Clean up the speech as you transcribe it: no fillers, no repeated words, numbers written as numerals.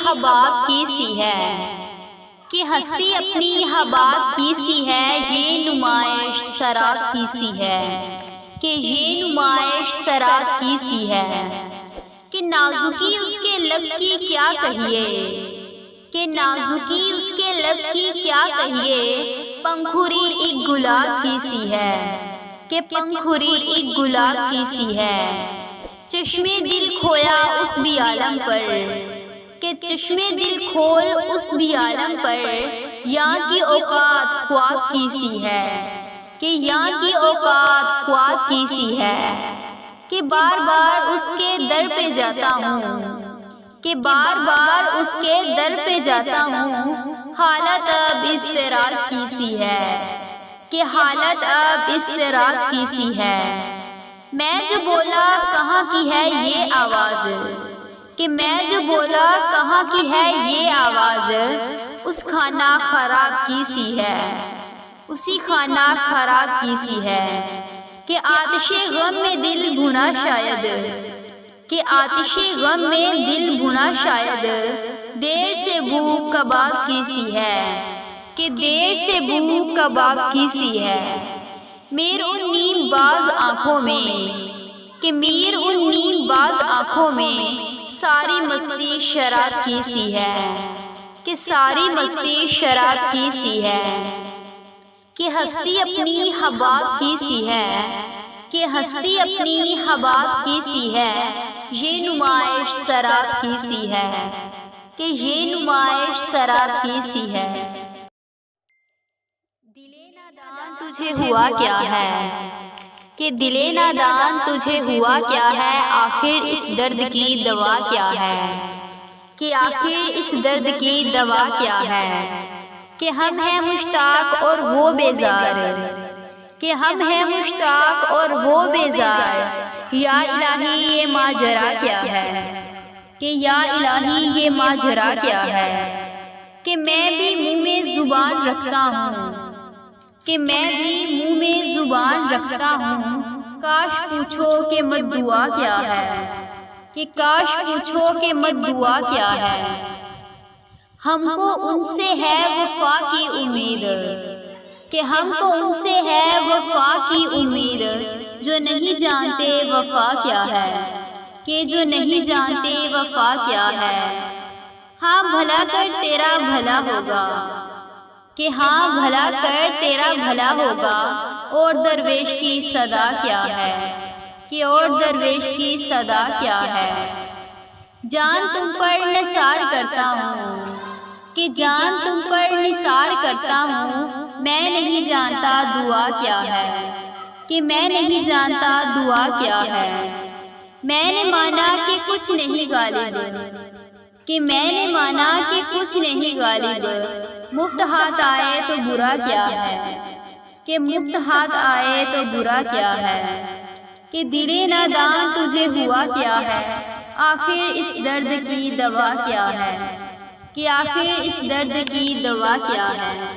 حباب کی سی ہے، کہ ہستی اپنی حباب کی سی ہے، یہ نمائش سراب کی سی ہے، کہ یہ نمائش سراب کی سی ہے، کہ نازکی اس کے لب کی کیا کہیے، کہ نازکی اس کے لب کی کیا کہیے، پنکھوری ایک گلاب کی سی ہے، کہ پنکھوری ایک گلاب کی سی ہے، چشمے دل کھویا اس بھی عالم پر، کہ چشمے دل کھول اس بھی عالم پر، یہاں کی اوقات خواب کی سی ہے، کہ یہاں کی اوقات خواب کی سی ہے، کہ بار بار اس کے در پہ جاتا ہوں، کہ بار بار اس کے در پہ جاتا ہوں، حالت اب اضطراب کی سی ہے، کہ حالت اب اضطراب کی سی ہے، میں جو بولا کہاں کی ہے یہ آواز، کہ میں جو بولا کہاں کی ہے یہ آواز، اس کھانا خراب کی سی ہے، اسی کھانا خراب کی سی ہے، کہ آتش غم میں دل بھنا شاید، کہ آتش غم میں دل بھنا شاید، دیر سے بھوک کباب کی سی ہے، کہ دیر سے بھوک کباب کی سی ہے، میر ان نیم باز آنکھوں میں، کہ میر ان نیم باز آنکھوں میں، ساری مستی شراب کی سی ہے، کہ ساری مستی شراب کی سی ہے، کہ ہستی اپنی حباب کی سی ہے، کہ ہستی اپنی حباب کی سی ہے، یہ نمائش سراب کی سی ہے، کہ یہ نمائش سراب کی سی ہے، دلے نادان تجھے ہوا کیا ہے، کہ دلے نادان تجھے ہوا کیا ہے، آخر اس درد کی دوا کیا ہے، کہ آخر اس درد کی دوا کیا ہے، کہ ہم ہیں مشتاق اور وہ بیزار، کہ ہم ہیں مشتاق اور وہ بیزار، یا الہی یہ ماجرا کیا ہے، کہ یا الہی یہ ماجرا کیا ہے، کہ میں بھی منہ میں زبان رکھتا ہوں، کہ میں بھی منہ میں زبان رکھتا ہوں، کاش پوچھو کہ مت دعا کیا ہے، کہ کاش پوچھو کہ مت دعا کیا ہے، ہم کو ان سے ہے وفا کی امید، کہ ہم کو ان سے ہے وفا کی امید، جو نہیں جانتے وفا کیا ہے، کہ جو نہیں جانتے وفا کیا ہے، ہاں بھلا کر تیرا بھلا ہوگا، کہ ہاں بھلا کر تیرا بھلا ہوگا، اور درویش کی صدا کیا ہے، کہ اور درویش کی صدا کیا ہے، جان تم پر نثار کرتا ہوں، کہ جان تم پر نثار کرتا ہوں، میں نہیں جانتا دعا کیا ہے، کہ میں نہیں جانتا دعا کیا ہے، میں نے مانا کہ کچھ نہیں غالب، کہ میں نے مانا کہ کچھ نہیں غالب، مفت ہاتھ آئے تو برا کیا ہے، کہ مفت ہاتھ آئے تو برا کیا ہے، کہ دلے نادان تجھے ہوا کیا ہے، آخر اس درد کی دوا کیا ہے، کہ آخر اس درد کی دوا کیا ہے۔